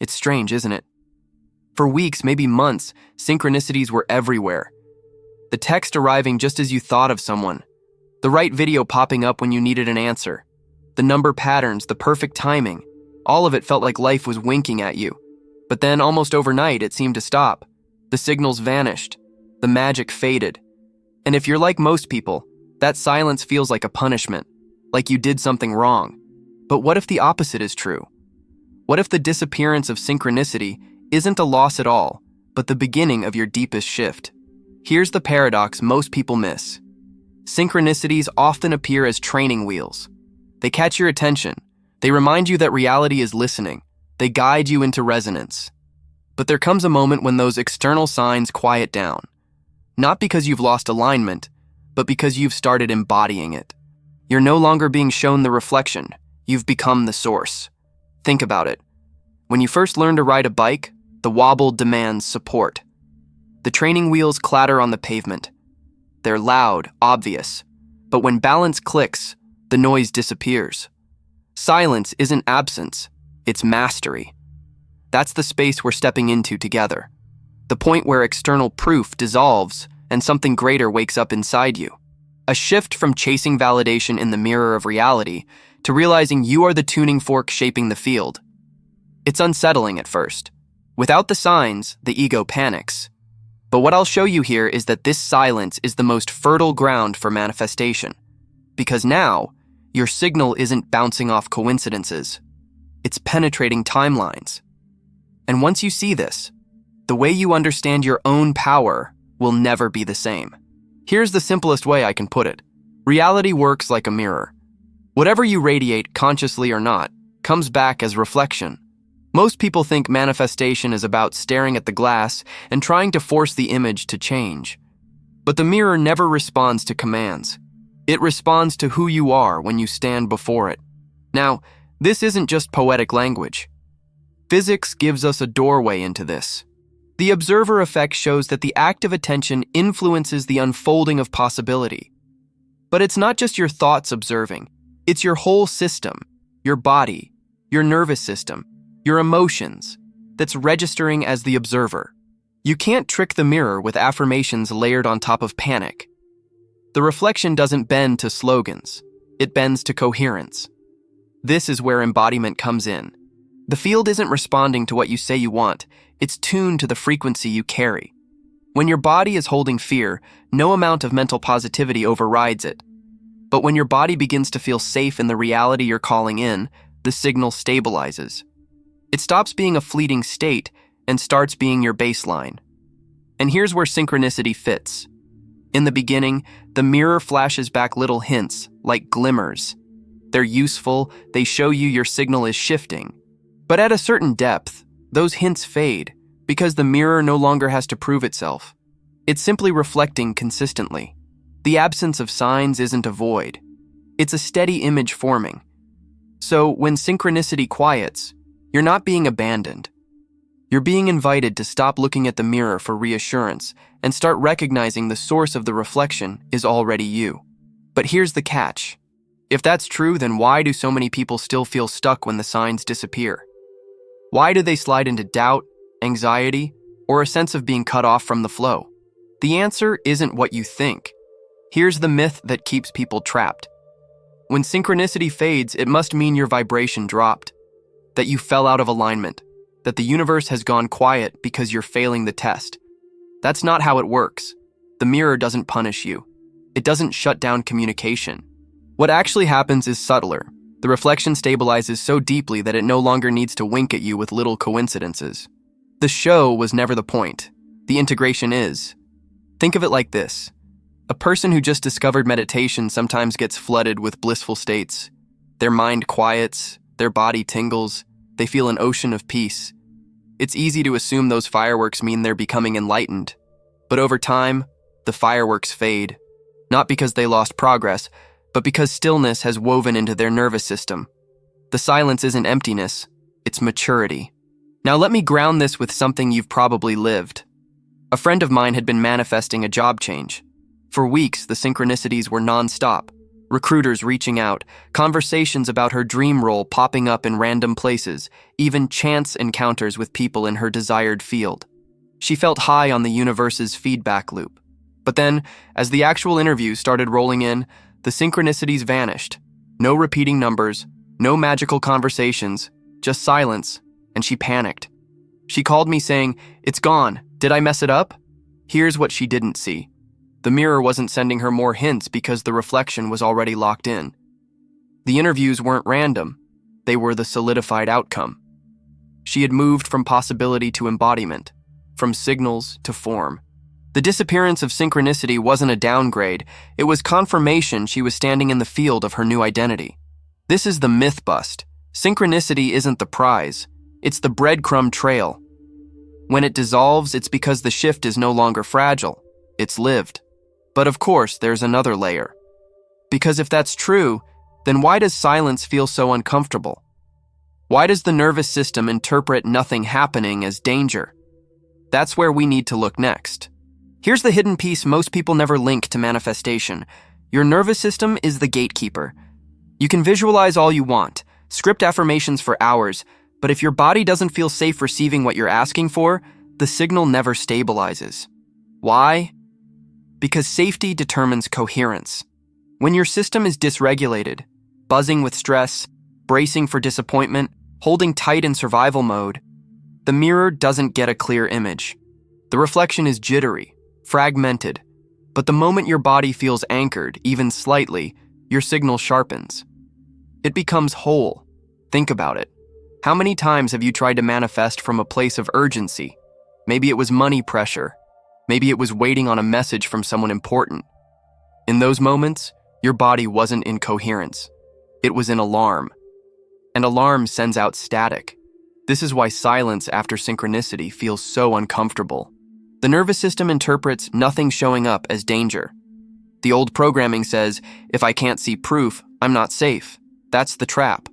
It's strange, isn't it? For weeks, maybe months, synchronicities were everywhere. The text arriving just as you thought of someone. The right video popping up when you needed an answer. The number patterns, the perfect timing. All of it felt like life was winking at you. But then, almost overnight, it seemed to stop. The signals vanished. The magic faded. And if you're like most people, that silence feels like a punishment, like you did something wrong. But what if the opposite is true? What if the disappearance of synchronicity isn't a loss at all, but the beginning of your deepest shift? Here's the paradox most people miss. Synchronicities often appear as training wheels. They catch your attention. They remind you that reality is listening. They guide you into resonance. But there comes a moment when those external signs quiet down. Not because you've lost alignment, but because you've started embodying it. You're no longer being shown the reflection. You've become the source. Think about it. When you first learn to ride a bike, the wobble demands support. The training wheels clatter on the pavement. They're loud, obvious. But when balance clicks, the noise disappears. Silence isn't absence, it's mastery. That's the space we're stepping into together. The point where external proof dissolves and something greater wakes up inside you. A shift from chasing validation in the mirror of reality to realizing you are the tuning fork shaping the field. It's unsettling at first. Without the signs, the ego panics. But what I'll show you here is that this silence is the most fertile ground for manifestation. Because now, your signal isn't bouncing off coincidences. It's penetrating timelines. And once you see this, the way you understand your own power will never be the same. Here's the simplest way I can put it. Reality works like a mirror. Whatever you radiate, consciously or not, comes back as reflection. Most people think manifestation is about staring at the glass and trying to force the image to change. But the mirror never responds to commands. It responds to who you are when you stand before it. Now, this isn't just poetic language. Physics gives us a doorway into this. The observer effect shows that the act of attention influences the unfolding of possibility. But it's not just your thoughts observing. It's your whole system, your body, your nervous system, your emotions, that's registering as the observer. You can't trick the mirror with affirmations layered on top of panic. The reflection doesn't bend to slogans. It bends to coherence. This is where embodiment comes in. The field isn't responding to what you say you want. It's tuned to the frequency you carry. When your body is holding fear, no amount of mental positivity overrides it. But when your body begins to feel safe in the reality you're calling in, the signal stabilizes. It stops being a fleeting state and starts being your baseline. And here's where synchronicity fits. In the beginning, the mirror flashes back little hints, like glimmers. They're useful, they show you your signal is shifting. But at a certain depth, those hints fade because the mirror no longer has to prove itself. It's simply reflecting consistently. The absence of signs isn't a void. It's a steady image forming. So when synchronicity quiets, you're not being abandoned. You're being invited to stop looking at the mirror for reassurance and start recognizing the source of the reflection is already you. But here's the catch. If that's true, then why do so many people still feel stuck when the signs disappear? Why do they slide into doubt, anxiety, or a sense of being cut off from the flow? The answer isn't what you think. Here's the myth that keeps people trapped. When synchronicity fades, it must mean your vibration dropped, that you fell out of alignment, that the universe has gone quiet because you're failing the test. That's not how it works. The mirror doesn't punish you. It doesn't shut down communication. What actually happens is subtler. The reflection stabilizes so deeply that it no longer needs to wink at you with little coincidences. The show was never the point. The integration is. Think of it like this. A person who just discovered meditation sometimes gets flooded with blissful states. Their mind quiets, their body tingles, they feel an ocean of peace. It's easy to assume those fireworks mean they're becoming enlightened. But over time, the fireworks fade. Not because they lost progress, but because stillness has woven into their nervous system. The silence isn't emptiness, it's maturity. Now let me ground this with something you've probably lived. A friend of mine had been manifesting a job change. For weeks, the synchronicities were nonstop. Recruiters reaching out, conversations about her dream role popping up in random places, even chance encounters with people in her desired field. She felt high on the universe's feedback loop. But then, as the actual interviews started rolling in, the synchronicities vanished. No repeating numbers, no magical conversations, just silence, and she panicked. She called me saying, "It's gone. Did I mess it up?" Here's what she didn't see. The mirror wasn't sending her more hints because the reflection was already locked in. The interviews weren't random. They were the solidified outcome. She had moved from possibility to embodiment, from signals to form. The disappearance of synchronicity wasn't a downgrade. It was confirmation she was standing in the field of her new identity. This is the myth bust. Synchronicity isn't the prize. It's the breadcrumb trail. When it dissolves, it's because the shift is no longer fragile. It's lived. But of course, there's another layer. Because if that's true, then why does silence feel so uncomfortable? Why does the nervous system interpret nothing happening as danger? That's where we need to look next. Here's the hidden piece most people never link to manifestation. Your nervous system is the gatekeeper. You can visualize all you want, script affirmations for hours, but if your body doesn't feel safe receiving what you're asking for, the signal never stabilizes. Why? Because safety determines coherence. When your system is dysregulated, buzzing with stress, bracing for disappointment, holding tight in survival mode, the mirror doesn't get a clear image. The reflection is jittery, fragmented, but the moment your body feels anchored, even slightly, your signal sharpens. It becomes whole. Think about it. How many times have you tried to manifest from a place of urgency? Maybe it was money pressure. Maybe it was waiting on a message from someone important. In those moments, your body wasn't in coherence. It was in alarm. And alarm sends out static. This is why silence after synchronicity feels so uncomfortable. The nervous system interprets nothing showing up as danger. The old programming says, if I can't see proof, I'm not safe. That's the trap.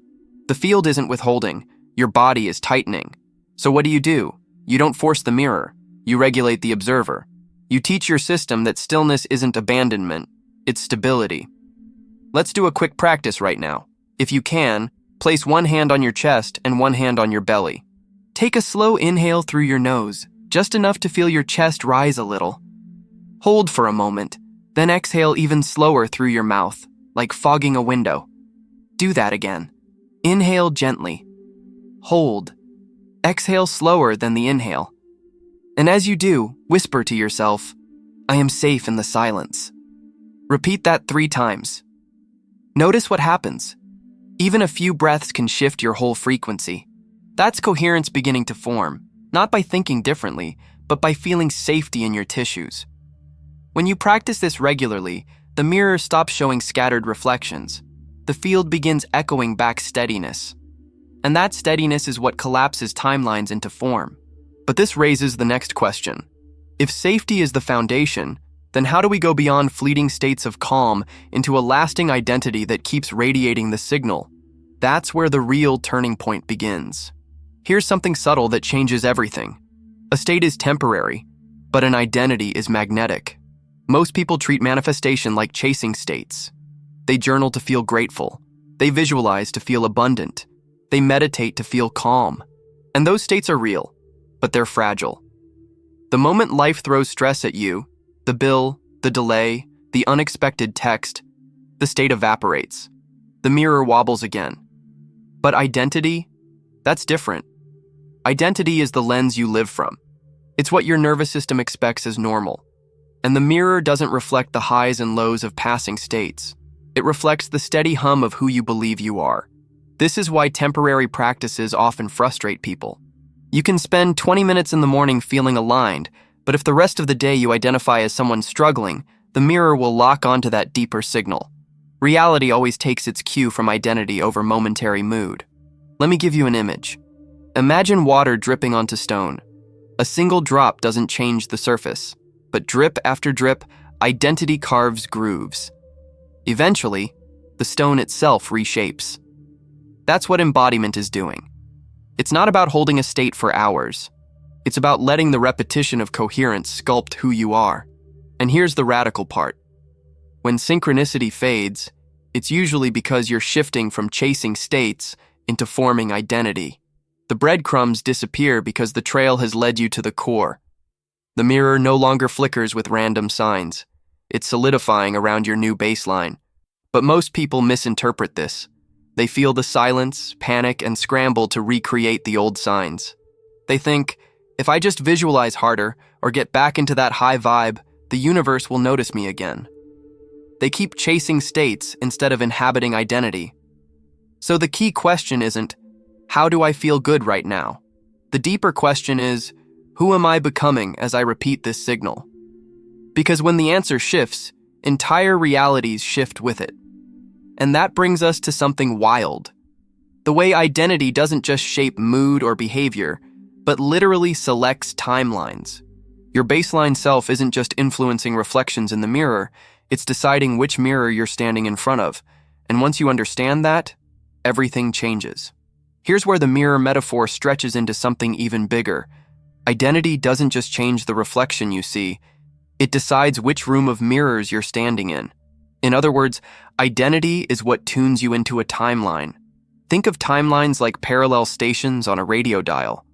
The field isn't withholding. Your body is tightening. So what do? You don't force the mirror. You regulate the observer. You teach your system that stillness isn't abandonment, it's stability. Let's do a quick practice right now. If you can, place one hand on your chest and one hand on your belly. Take a slow inhale through your nose, just enough to feel your chest rise a little. Hold for a moment, then exhale even slower through your mouth, like fogging a window. Do that again. Inhale gently. Hold. Exhale slower than the inhale. And as you do, whisper to yourself, I am safe in the silence. Repeat that 3 times. Notice what happens. Even a few breaths can shift your whole frequency. That's coherence beginning to form, not by thinking differently, but by feeling safety in your tissues. When you practice this regularly, the mirror stops showing scattered reflections. The field begins echoing back steadiness. And that steadiness is what collapses timelines into form. But this raises the next question. If safety is the foundation, then how do we go beyond fleeting states of calm into a lasting identity that keeps radiating the signal? That's where the real turning point begins. Here's something subtle that changes everything. A state is temporary, but an identity is magnetic. Most people treat manifestation like chasing states. They journal to feel grateful. They visualize to feel abundant. They meditate to feel calm. And those states are real, but they're fragile. The moment life throws stress at you, the bill, the delay, the unexpected text, the state evaporates. The mirror wobbles again. But identity? That's different. Identity is the lens you live from. It's what your nervous system expects as normal. And the mirror doesn't reflect the highs and lows of passing states. It reflects the steady hum of who you believe you are. This is why temporary practices often frustrate people. You can spend 20 minutes in the morning feeling aligned, but if the rest of the day you identify as someone struggling, the mirror will lock onto that deeper signal. Reality always takes its cue from identity over momentary mood. Let me give you an image. Imagine water dripping onto stone. A single drop doesn't change the surface, but drip after drip, identity carves grooves. Eventually, the stone itself reshapes. That's what embodiment is doing. It's not about holding a state for hours. It's about letting the repetition of coherence sculpt who you are. And here's the radical part. When synchronicity fades, It's usually because you're shifting from chasing states into forming identity. The breadcrumbs disappear because the trail has led you to the core. The mirror no longer flickers with random signs. It's solidifying around your new baseline. But most people misinterpret this. They feel the silence, panic, and scramble to recreate the old signs. They think, if I just visualize harder or get back into that high vibe, the universe will notice me again. They keep chasing states instead of inhabiting identity. So the key question isn't, how do I feel good right now? The deeper question is, who am I becoming as I repeat this signal? Because when the answer shifts, entire realities shift with it. And that brings us to something wild. The way identity doesn't just shape mood or behavior, but literally selects timelines. Your baseline self isn't just influencing reflections in the mirror, it's deciding which mirror you're standing in front of. And once you understand that, everything changes. Here's where the mirror metaphor stretches into something even bigger. Identity doesn't just change the reflection you see, it decides which room of mirrors you're standing in. In other words, identity is what tunes you into a timeline. Think of timelines like parallel stations on a radio dial.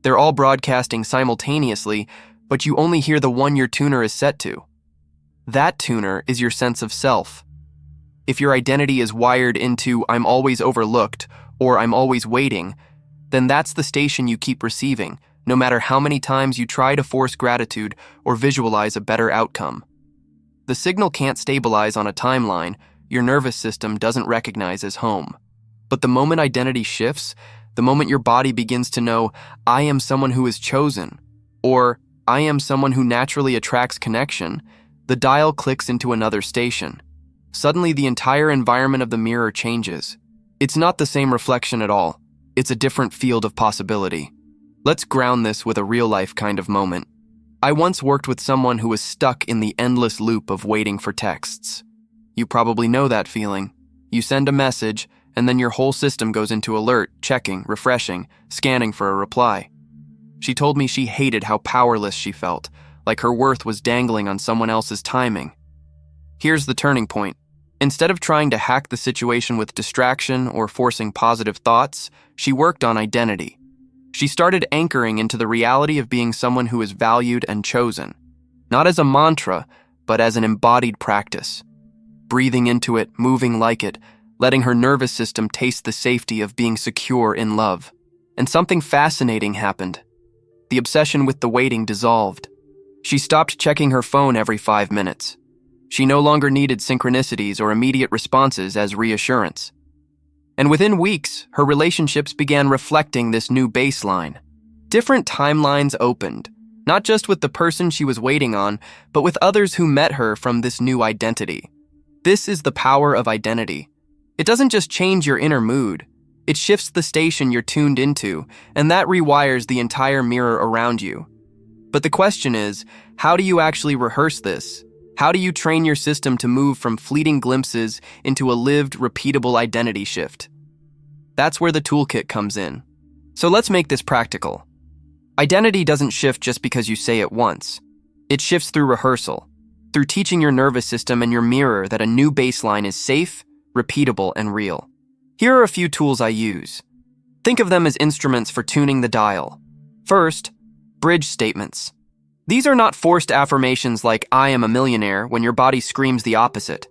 They're all broadcasting simultaneously, but you only hear the one your tuner is set to. That tuner is your sense of self. If your identity is wired into "I'm always overlooked" or "I'm always waiting," then that's the station you keep receiving, no matter how many times you try to force gratitude or visualize a better outcome. The signal can't stabilize on a timeline your nervous system doesn't recognize as home. But the moment identity shifts, the moment your body begins to know, "I am someone who is chosen," or "I am someone who naturally attracts connection," the dial clicks into another station. Suddenly, the entire environment of the mirror changes. It's not the same reflection at all. It's a different field of possibility. Let's ground this with a real-life kind of moment. I once worked with someone who was stuck in the endless loop of waiting for texts. You probably know that feeling. You send a message, and then your whole system goes into alert, checking, refreshing, scanning for a reply. She told me she hated how powerless she felt, like her worth was dangling on someone else's timing. Here's the turning point. Instead of trying to hack the situation with distraction or forcing positive thoughts, she worked on identity. She started anchoring into the reality of being someone who is valued and chosen, not as a mantra, but as an embodied practice. Breathing into it, moving like it, letting her nervous system taste the safety of being secure in love. And something fascinating happened. The obsession with the waiting dissolved. She stopped checking her phone every 5 minutes. She no longer needed synchronicities or immediate responses as reassurance. And within weeks, her relationships began reflecting this new baseline. Different timelines opened, not just with the person she was waiting on, but with others who met her from this new identity. This is the power of identity. It doesn't just change your inner mood. It shifts the station you're tuned into, and that rewires the entire mirror around you. But the question is, how do you actually rehearse this? How do you train your system to move from fleeting glimpses into a lived, repeatable identity shift? That's where the toolkit comes in. So let's make this practical. Identity doesn't shift just because you say it once. It shifts through rehearsal, through teaching your nervous system and your mirror that a new baseline is safe, repeatable, and real. Here are a few tools I use. Think of them as instruments for tuning the dial. First, bridge statements. These are not forced affirmations like "I am a millionaire" when your body screams the opposite.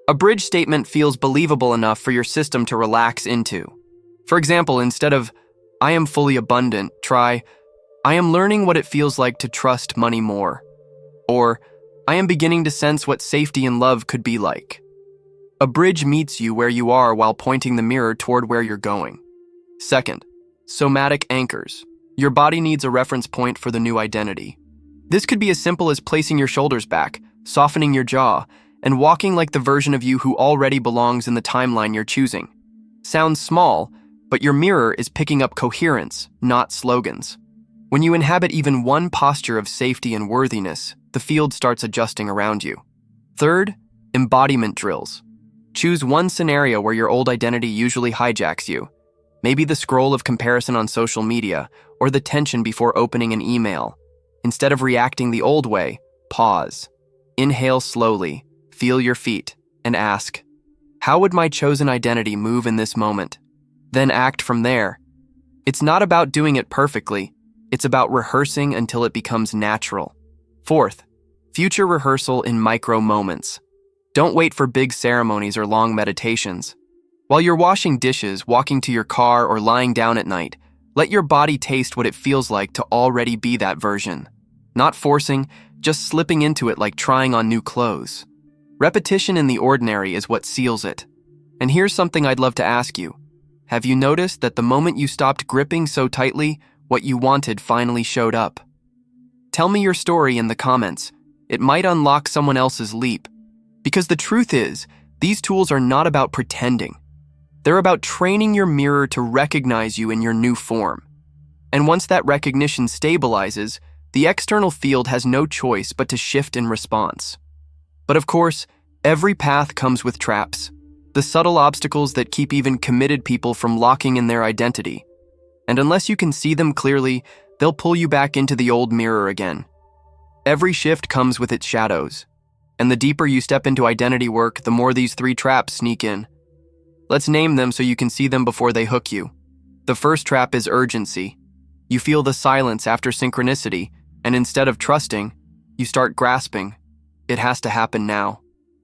A bridge statement feels believable enough for your system to relax into. For example, instead of "I am fully abundant," try "I am learning what it feels like to trust money more." Or "I am beginning to sense what safety and love could be like." A bridge meets you where you are while pointing the mirror toward where you're going. Second, somatic anchors. Your body needs a reference point for the new identity. This could be as simple as placing your shoulders back, softening your jaw, and walking like the version of you who already belongs in the timeline you're choosing. Sounds small, but your mirror is picking up coherence, not slogans. When you inhabit even one posture of safety and worthiness, the field starts adjusting around you. Third, embodiment drills. Choose one scenario where your old identity usually hijacks you. Maybe the scroll of comparison on social media, or the tension before opening an email. Instead of reacting the old way, pause. Inhale slowly, feel your feet, and ask, How would my chosen identity move in this moment? Then act from there. It's not about doing it perfectly. It's about rehearsing until it becomes natural. Fourth, future rehearsal in micro moments. Don't wait for big ceremonies or long meditations. While you're washing dishes, walking to your car, or lying down at night, let your body taste what it feels like to already be that version. Not forcing, just slipping into it like trying on new clothes. Repetition in the ordinary is what seals it. And here's something I'd love to ask you. Have you noticed that the moment you stopped gripping so tightly, what you wanted finally showed up? Tell me your story in the comments. It might unlock someone else's leap. Because the truth is, these tools are not about pretending. They're about training your mirror to recognize you in your new form. And once that recognition stabilizes, the external field has no choice but to shift in response. But of course, every path comes with traps. The subtle obstacles that keep even committed people from locking in their identity. And unless you can see them clearly, they'll pull you back into the old mirror again. Every shift comes with its shadows. And the deeper you step into identity work, the more these 3 traps sneak in. Let's name them so you can see them before they hook you. The first trap is urgency. You feel the silence after synchronicity, and instead of trusting, you start grasping. It has to happen now.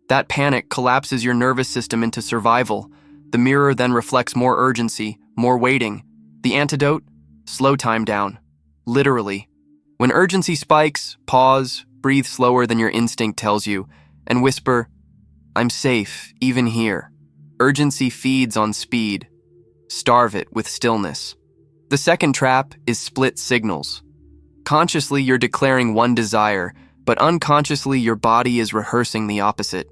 That panic collapses your nervous system into survival. The mirror then reflects more urgency, more waiting. The antidote? Slow time down. Literally. When urgency spikes, pause, breathe slower than your instinct tells you, and whisper, "I'm safe, even here." Urgency feeds on speed. Starve it with stillness. The second trap is split signals. Consciously, you're declaring one desire, but unconsciously, your body is rehearsing the opposite.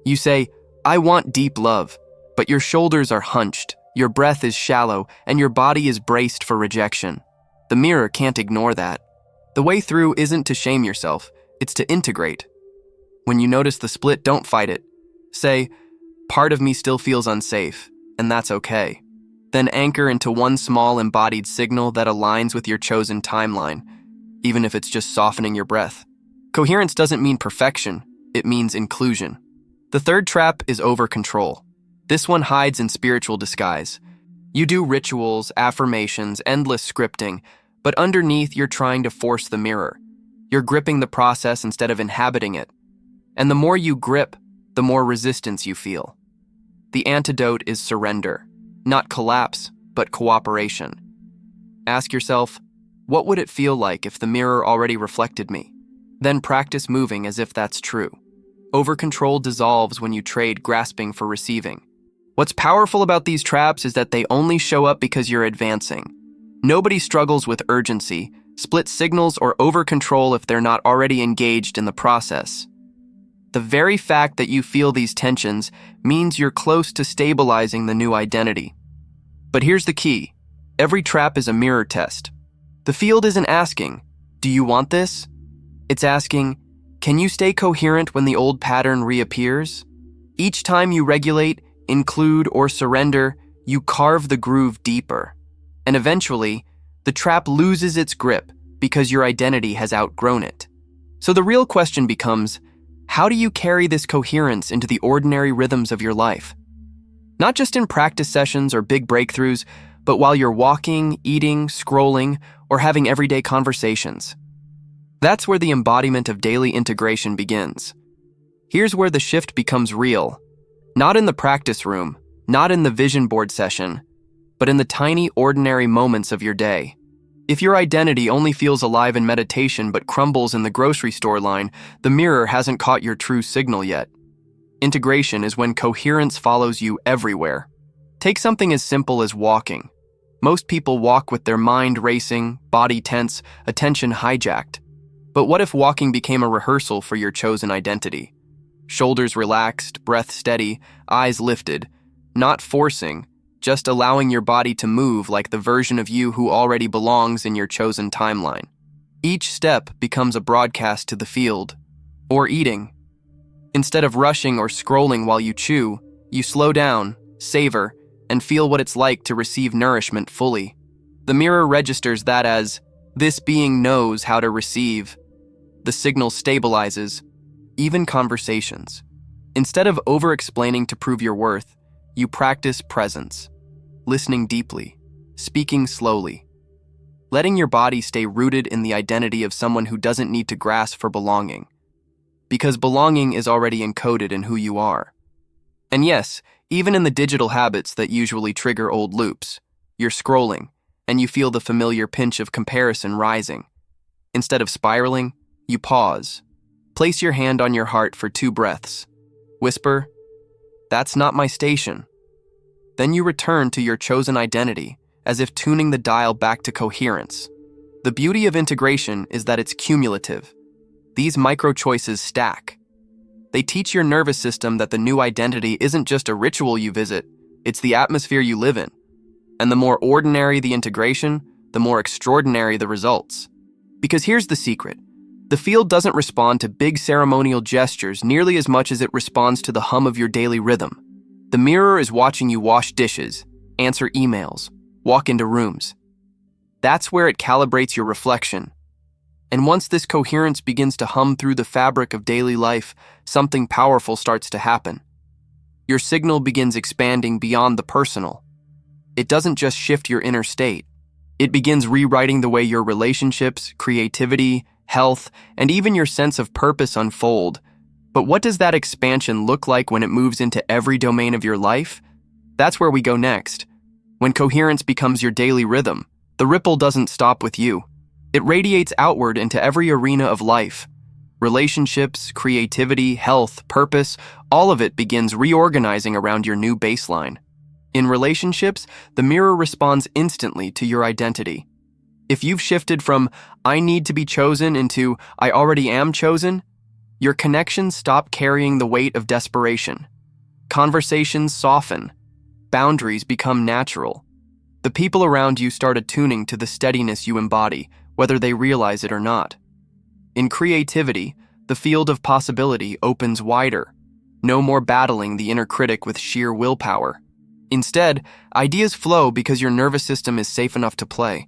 You say, "I want deep love," but your shoulders are hunched, your breath is shallow, and your body is braced for rejection. The mirror can't ignore that. The way through isn't to shame yourself, it's to integrate. When you notice the split, don't fight it. Say, "Part of me still feels unsafe, and that's okay." Then anchor into one small embodied signal that aligns with your chosen timeline, even if it's just softening your breath. Coherence doesn't mean perfection, it means inclusion. The third trap is over-control. This one hides in spiritual disguise. You do rituals, affirmations, endless scripting, but underneath you're trying to force the mirror. You're gripping the process instead of inhabiting it. And the more you grip, the more resistance you feel. The antidote is surrender. Not collapse, but cooperation. Ask yourself, what would it feel like if the mirror already reflected me? Then practice moving as if that's true. Over-control dissolves when you trade grasping for receiving. What's powerful about these traps is that they only show up because you're advancing. Nobody struggles with urgency, split signals, or over-control if they're not already engaged in the process. The very fact that you feel these tensions means you're close to stabilizing the new identity. But here's the key. Every trap is a mirror test. The field isn't asking, "Do you want this?" It's asking, "Can you stay coherent when the old pattern reappears?" Each time you regulate, include, or surrender, you carve the groove deeper. And eventually, the trap loses its grip because your identity has outgrown it. So the real question becomes, how do you carry this coherence into the ordinary rhythms of your life? Not just in practice sessions or big breakthroughs, but while you're walking, eating, scrolling, or having everyday conversations. That's where the embodiment of daily integration begins. Here's where the shift becomes real. Not in the practice room, not in the vision board session, but in the tiny, ordinary moments of your day. If your identity only feels alive in meditation but crumbles in the grocery store line, the mirror hasn't caught your true signal yet. Integration is when coherence follows you everywhere. Take something as simple as walking. Most people walk with their mind racing, body tense, attention hijacked. But what if walking became a rehearsal for your chosen identity? Shoulders relaxed, breath steady, eyes lifted, not forcing, just allowing your body to move like the version of you who already belongs in your chosen timeline. Each step becomes a broadcast to the field. Or eating. Instead of rushing or scrolling while you chew, you slow down, savor, and feel what it's like to receive nourishment fully. The mirror registers that as, this being knows how to receive. The signal stabilizes, even conversations. Instead of over-explaining to prove your worth, you practice presence, listening deeply, speaking slowly, letting your body stay rooted in the identity of someone who doesn't need to grasp for belonging, because belonging is already encoded in who you are. And yes, even in the digital habits that usually trigger old loops, you're scrolling, and you feel the familiar pinch of comparison rising. Instead of spiraling, you pause. Place your hand on your heart for 2 breaths. Whisper, "That's not my station." Then you return to your chosen identity, as if tuning the dial back to coherence. The beauty of integration is that it's cumulative. These micro-choices stack. They teach your nervous system that the new identity isn't just a ritual you visit, it's the atmosphere you live in. And the more ordinary the integration, the more extraordinary the results. Because here's the secret. The field doesn't respond to big ceremonial gestures nearly as much as it responds to the hum of your daily rhythm. The mirror is watching you wash dishes, answer emails, walk into rooms. That's where it calibrates your reflection. And once this coherence begins to hum through the fabric of daily life, something powerful starts to happen. Your signal begins expanding beyond the personal. It doesn't just shift your inner state. It begins rewriting the way your relationships, creativity, health, and even your sense of purpose unfold. But what does that expansion look like when it moves into every domain of your life? That's where we go next. When coherence becomes your daily rhythm, the ripple doesn't stop with you. It radiates outward into every arena of life. Relationships, creativity, health, purpose, all of it begins reorganizing around your new baseline. In relationships, the mirror responds instantly to your identity. If you've shifted from "I need to be chosen" into "I already am chosen," your connections stop carrying the weight of desperation. Conversations soften. Boundaries become natural. The people around you start attuning to the steadiness you embody, whether they realize it or not. In creativity, the field of possibility opens wider. No more battling the inner critic with sheer willpower. Instead, ideas flow because your nervous system is safe enough to play.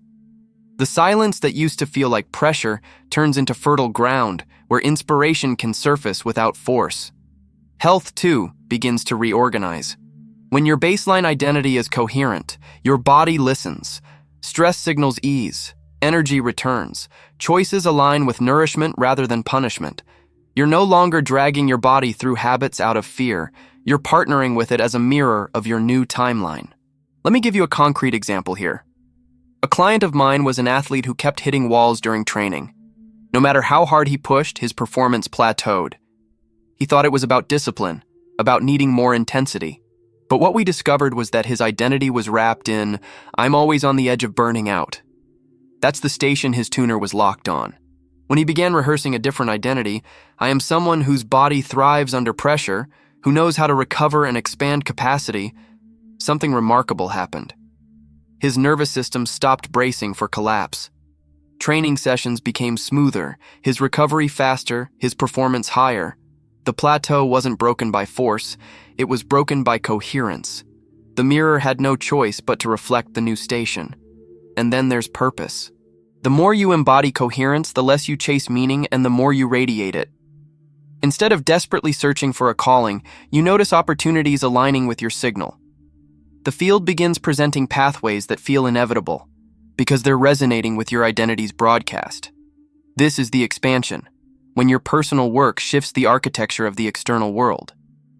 The silence that used to feel like pressure turns into fertile ground where inspiration can surface without force. Health, too, begins to reorganize. When your baseline identity is coherent, your body listens. Stress signals ease. Energy returns. Choices align with nourishment rather than punishment. You're no longer dragging your body through habits out of fear. You're partnering with it as a mirror of your new timeline. Let me give you a concrete example here. A client of mine was an athlete who kept hitting walls during training. No matter how hard he pushed, his performance plateaued. He thought it was about discipline, about needing more intensity. But what we discovered was that his identity was wrapped in, "I'm always on the edge of burning out." That's the station his tuner was locked on. When he began rehearsing a different identity, "I am someone whose body thrives under pressure, who knows how to recover and expand capacity," something remarkable happened. His nervous system stopped bracing for collapse. Training sessions became smoother, his recovery faster, his performance higher. The plateau wasn't broken by force, it was broken by coherence. The mirror had no choice but to reflect the new station. And then there's purpose. The more you embody coherence, the less you chase meaning and the more you radiate it. Instead of desperately searching for a calling, you notice opportunities aligning with your signal. The field begins presenting pathways that feel inevitable, because they're resonating with your identity's broadcast. This is the expansion, when your personal work shifts the architecture of the external world.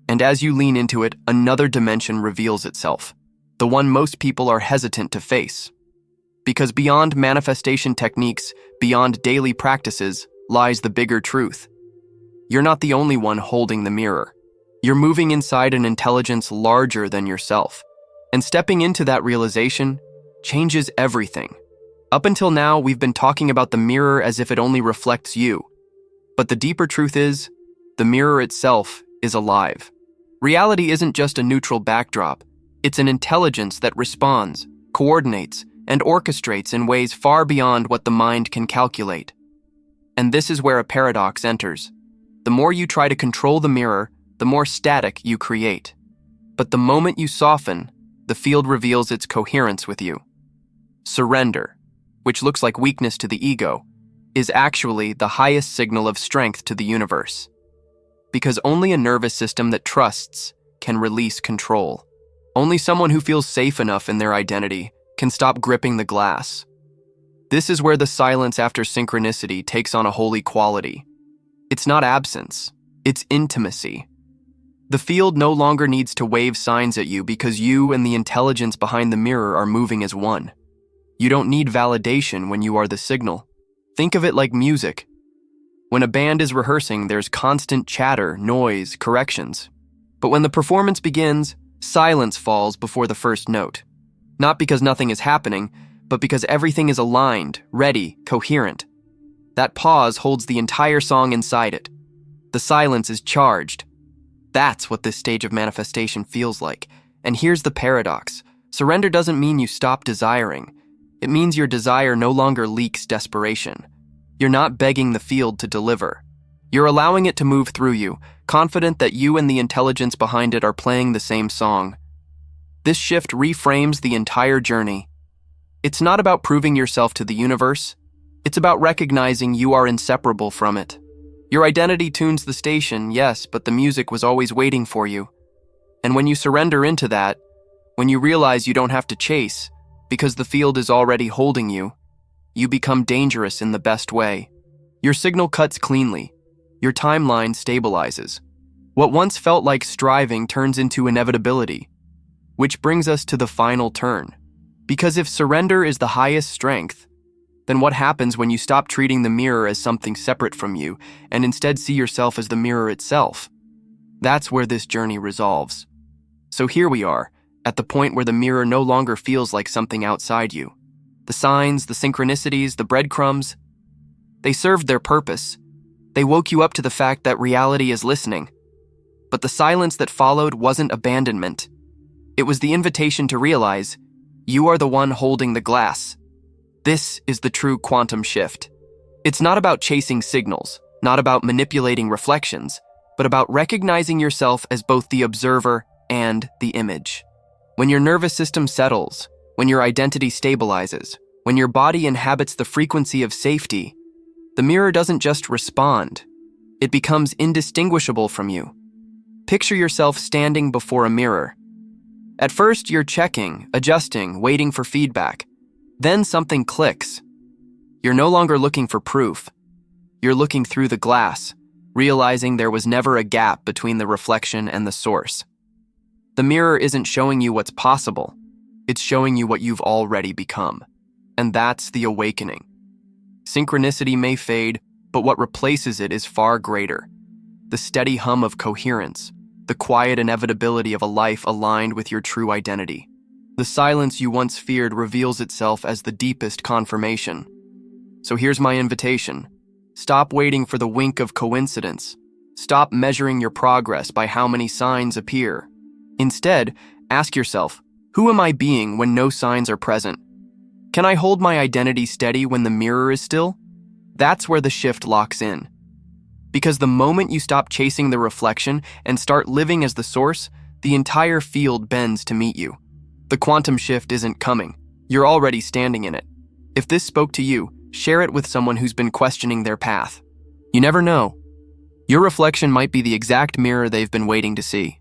And as you lean into it, another dimension reveals itself, the one most people are hesitant to face. Because beyond manifestation techniques, beyond daily practices, lies the bigger truth. You're not the only one holding the mirror. You're moving inside an intelligence larger than yourself. And stepping into that realization changes everything. Up until now, we've been talking about the mirror as if it only reflects you. But the deeper truth is, the mirror itself is alive. Reality isn't just a neutral backdrop. It's an intelligence that responds, coordinates, and orchestrates in ways far beyond what the mind can calculate. And this is where a paradox enters. The more you try to control the mirror, the more static you create. But the moment you soften, the field reveals its coherence with you. Surrender, which looks like weakness to the ego, is actually the highest signal of strength to the universe. Because only a nervous system that trusts can release control. Only someone who feels safe enough in their identity can stop gripping the glass. This is where the silence after synchronicity takes on a holy quality. It's not absence, it's intimacy. The field no longer needs to wave signs at you because you and the intelligence behind the mirror are moving as one. You don't need validation when you are the signal. Think of it like music. When a band is rehearsing, there's constant chatter, noise, corrections. But when the performance begins, silence falls before the first note. Not because nothing is happening, but because everything is aligned, ready, coherent. That pause holds the entire song inside it. The silence is charged. That's what this stage of manifestation feels like. And here's the paradox. Surrender doesn't mean you stop desiring. It means your desire no longer leaks desperation. You're not begging the field to deliver. You're allowing it to move through you, confident that you and the intelligence behind it are playing the same song. This shift reframes the entire journey. It's not about proving yourself to the universe. It's about recognizing you are inseparable from it. Your identity tunes the station, yes, but the music was always waiting for you. And when you surrender into that, when you realize you don't have to chase, because the field is already holding you, you become dangerous in the best way. Your signal cuts cleanly. Your timeline stabilizes. What once felt like striving turns into inevitability. Which brings us to the final turn. Because if surrender is the highest strength, then what happens when you stop treating the mirror as something separate from you and instead see yourself as the mirror itself? That's where this journey resolves. So here we are, at the point where the mirror no longer feels like something outside you. The signs, the synchronicities, the breadcrumbs, they served their purpose. They woke you up to the fact that reality is listening. But the silence that followed wasn't abandonment. It was the invitation to realize you are the one holding the glass. This is the true quantum shift. It's not about chasing signals, not about manipulating reflections, but about recognizing yourself as both the observer and the image. When your nervous system settles, when your identity stabilizes, when your body inhabits the frequency of safety, the mirror doesn't just respond, it becomes indistinguishable from you. Picture yourself standing before a mirror. At first, you're checking, adjusting, waiting for feedback. Then something clicks. You're no longer looking for proof. You're looking through the glass, realizing there was never a gap between the reflection and the source. The mirror isn't showing you what's possible. It's showing you what you've already become. And that's the awakening. Synchronicity may fade, but what replaces it is far greater. The steady hum of coherence, the quiet inevitability of a life aligned with your true identity. The silence you once feared reveals itself as the deepest confirmation. So here's my invitation. Stop waiting for the wink of coincidence. Stop measuring your progress by how many signs appear. Instead, ask yourself, who am I being when no signs are present? Can I hold my identity steady when the mirror is still? That's where the shift locks in. Because the moment you stop chasing the reflection and start living as the source, the entire field bends to meet you. The quantum shift isn't coming. You're already standing in it. If this spoke to you, share it with someone who's been questioning their path. You never know. Your reflection might be the exact mirror they've been waiting to see.